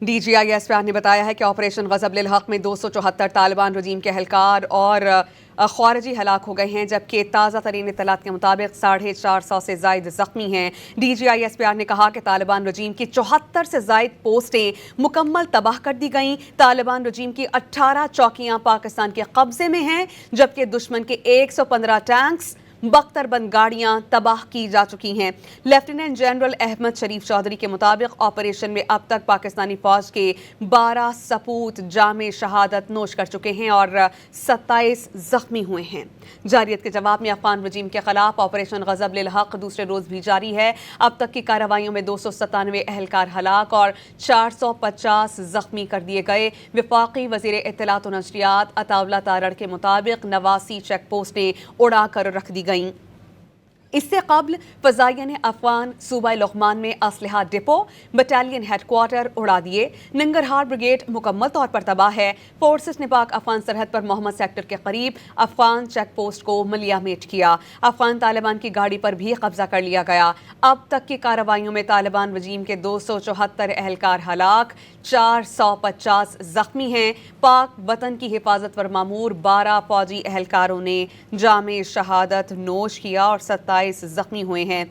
DGI SPR ने बताया है कि ऑपरेशन गज़ब लिल हक में 274 तालिबान रजीम के एहलकार और ख़ारजी हलाक हो गए हैं, जबकि ताज़ा तरीन इत्तलात के मुताबिक 450 से ज़ायद ज़ख्मी हैं। DGI एसपीआर ने कहा कि तालिबान रजीम की 74 से ज़ायद पोस्टें मुकम्मल तबाह कर दी गईं। तालिबान रजीम की 18 चौकियाँ पाकिस्तान के कब्जे में हैं, जबकि दुश्मन के 115 टैंक्स बख्तरबंद गाड़ियां तबाह की जा चुकी हैं। लेफ्टिनेंट जनरल अहमद शरीफ चौधरी के मुताबिक ऑपरेशन में अब तक पाकिस्तानी फौज के 12 सपूत जामे शहादत नोश कर चुके हैं और 27 जख्मी हुए हैं। जारियत के जवाब में अफगान रजीम के खिलाफ ऑपरेशन गज़ब लिल हक दूसरे रोज भी जारी है। अब तक की कार्रवाइयों में 297 एहलकार हलाक और 450 जख्मी कर दिए गए। वफाकी वज़ीर इत्तलात और नशरियात अताउल्लाह तारड़ के मुताबिक 89 चेक पोस्टें उड़ा कर रख दी गईं। इससे कबल फ़ज़ाइया ने अफगान सूबा लुघमान में असलहा डिपो, बटालियन हेडक्वार्टर उड़ा दिए। नंगरहार ब्रिगेड मुकम्मल तौर पर तबाह है। फोर्सेस ने पाक अफगान सरहद पर मोहम्मद सेक्टर के करीब अफगान चेक पोस्ट को मलियामेट किया। अफगान तालिबान की गाड़ी पर भी कब्जा कर लिया गया। अब तक की कार्रवाइयों में तालिबान रजीम के 274 एहलकार हलाक, 450 जख्मी हैं। पाक वतन की हिफाजत पर मामूर 12 फौजी एहलकारों ने जामे शहादत नोश किया और 27 जख्मी हुए हैं।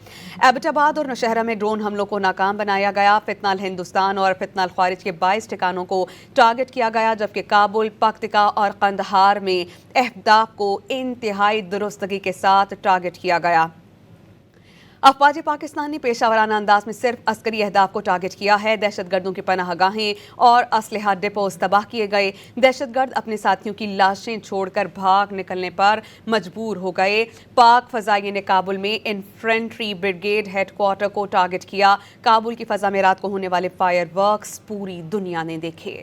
एबटाबाद और नौशहरा में ड्रोन हमलों को नाकाम बनाया गया। फितनाल हिंदुस्तान और फितनाल खारिज के 22 ठिकानों को टारगेट किया गया, जबकि काबुल, पख्तिका और कंदहार में अहदाफ को इंतहाई दुरुस्तगी के साथ टारगेट किया गया। अफवाज पाकिस्तान ने पेशावराना अंदाज में सिर्फ अस्करी अहदाफ को टारगेट किया है। दहशत गर्दों की पनाहगाहें और असलहा डिपोज तबाह किए गए। दहशत गर्द अपने साथियों की लाशें छोड़कर भाग निकलने पर मजबूर हो गए। पाक फ़ज़ाइया ने काबुल में इन्फेंट्री ब्रिगेड हेडक्वार्टर को टारगेट किया। काबुल की फ़ज़ा में रात को होने वाले फायर वर्क्स पूरी दुनिया ने देखे।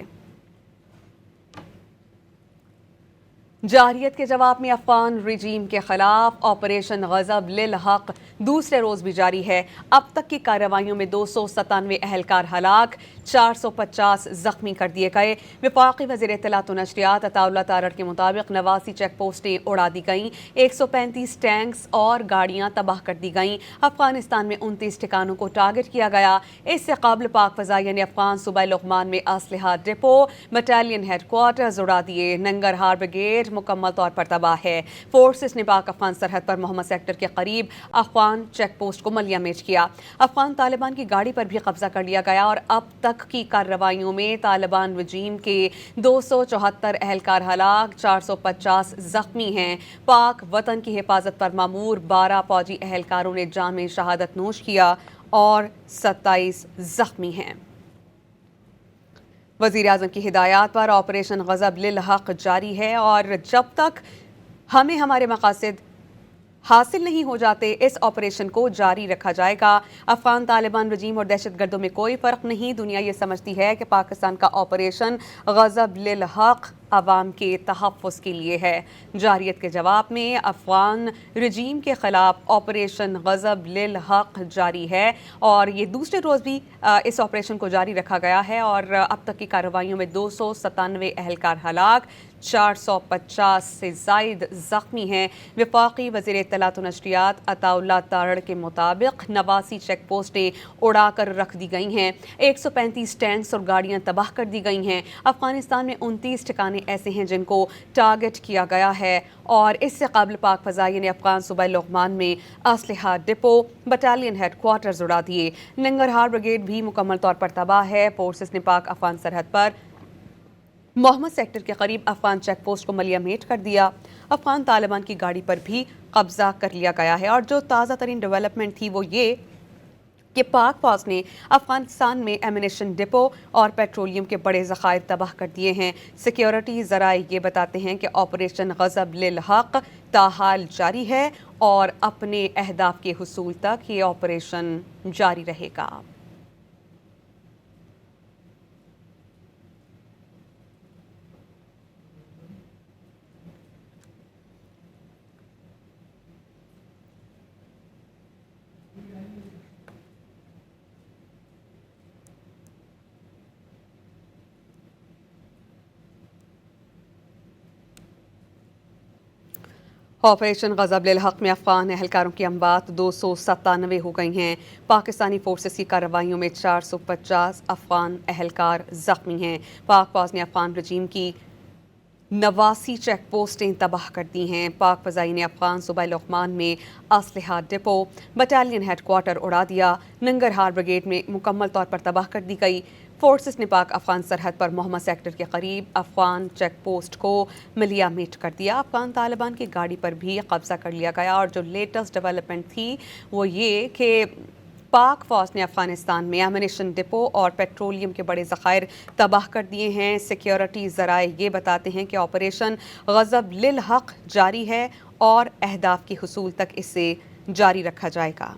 जारियत के जवाब में अफगान रजीम के खिलाफ ऑपरेशन गज़ब लिल हक दूसरे रोज भी जारी है। अब तक की कार्रवाइयों में 297 एहलकार हलाक, 450 जख्मी कर दिए गए। वफाकी वज़ीर इत्तलात और नशरियात अताउल्लाह तारड़ के मुताबिक 89 चेक पोस्टें उड़ा दी गईं, 135 टैंक्स और गाड़ियां तबाह कर दी गईं। अफगानिस्तान में 29 ठिकानों को टारगेट किया गया। इससे कबल पाक फ़ज़ाइया ने अफगान सूबा लुघमान में असलहा डिपो, बटालियन हेडक्वार्टर्स उड़ा दिए। नंगरहार ब्रिगेड मुकम्मल तौर पर तबाह है। फोर्सेस ने पाक अफगान सरहद पर मोहम्मद सेक्टर के करीब अफगान चेक पोस्ट को मलियामेट किया। अफगान तालिबान की गाड़ी पर भी कब्जा कर लिया गया और अब तक की कार्रवाइयों में तालिबान रजीम के 274 एहलकार हलाक, 450 जख्मी हैं। पाक वतन की हिफाजत पर मामूर 12 फौजी एहलकारों ने जामे शहादत नोश किया और 27 जख्मी हैं। वज़ीर आज़म की हिदायत पर ऑपरेशन गज़ब लिल हक जारी है और जब तक हमें हमारे मकासद हासिल नहीं हो जाते, इस ऑपरेशन को जारी रखा जाएगा। अफगान तालिबान रजीम और दहशत गर्दों में कोई फ़र्क नहीं। दुनिया ये समझती है कि पाकिस्तान का ऑपरेशन गज़ब लिल हक अवाम के तहफ़्फ़ुज़ के लिए है। जारियत के जवाब में अफगान रजीम के ख़िलाफ़ ऑपरेशन गज़ब लिल हक जारी है और ये दूसरे रोज़ भी इस ऑपरेशन को जारी रखा गया है और अब तक की कार्रवाइयों में 297 एहलकार हलाक, 450 से ज़ायद ज़ख्मी हैं। वफाकी वज़ीर इत्तलात और नशरियात अताउल्लाह तारड़ के मुताबिक 89 चेक पोस्टें उड़ा कर रख दी गई हैं, 135 टैंक्स और गाड़ियाँ तबाह कर दी गई हैं। अफगानिस्तान में 29 ठिकाने ऐसे हैं जिनको टारगेट किया गया है और इससे कबल पाक फ़ज़ाइया ने अफगान सूबा लुघमान में असलहा डिपो, बटालियन हेडक्वार्टर्स उड़ा दिए। नंगरहार ब्रिगेड भी मुकम्मल तौर पर तबाह है। फोर्सेस ने पाक अफगान सरहद पर मोहम्मद सेक्टर के करीब अफगान चेक पोस्ट को मलियामेट कर दिया। अफगान तालिबान की गाड़ी पर भी कब्जा कर लिया गया है और जो ताज़ा तरीन डेवलपमेंट थी वो ये कि पाक फौज ने अफगानिस्तान में एमिनेशन डिपो और पेट्रोलियम के बड़े ज़खायर तबाह कर दिए हैं। सिक्योरिटी ज़राए ये बताते हैं कि ऑपरेशन गज़ब लिल हक ताहाल जारी है और अपने अहदाफ के हुसूल तक ये ऑपरेशन जारी रहेगा। ऑपरेशन गज़ब-लिल हक़ में अफ़गान एहलकारों की अमवात 297 हो गई हैं। पाकिस्तानी फोर्सेस की कार्रवाइयों में 450 अफ़गान एहलकार ज़ख्मी हैं। पाक फ़ौज ने अफ़गान रजीम की 89 चेक पोस्टें तबाह कर दी हैं। पाक फ़ज़ाई ने अफ़गान सूबा लुक़मान में असलहा डिपो, बटालियन हेडक्वार्टर उड़ा दिया। नंगरहार ब्रिगेड में मुकम्मल तौर पर तबाह कर दी गई। फोर्सेस ने पाक अफ़गान सरहद पर मोहम्मद सेक्टर के करीब अफ़गान चेक पोस्ट को मिलिया मीट कर दिया। अफ़गान तालिबान की गाड़ी पर भी कब्जा कर लिया गया। और जो लेटेस्ट डेवलपमेंट थी वो ये कि पाक फ़ौज ने अफ़गानिस्तान में एमिनेशन डिपो और पेट्रोलियम के बड़े ज़खायर तबाह कर दिए हैं। सिक्योरिटी ज़राए ये बताते हैं कि ऑपरेशन गज़ब-लिल हक़ जारी है और अहदाफ की हुसूल तक इसे जारी रखा जाएगा।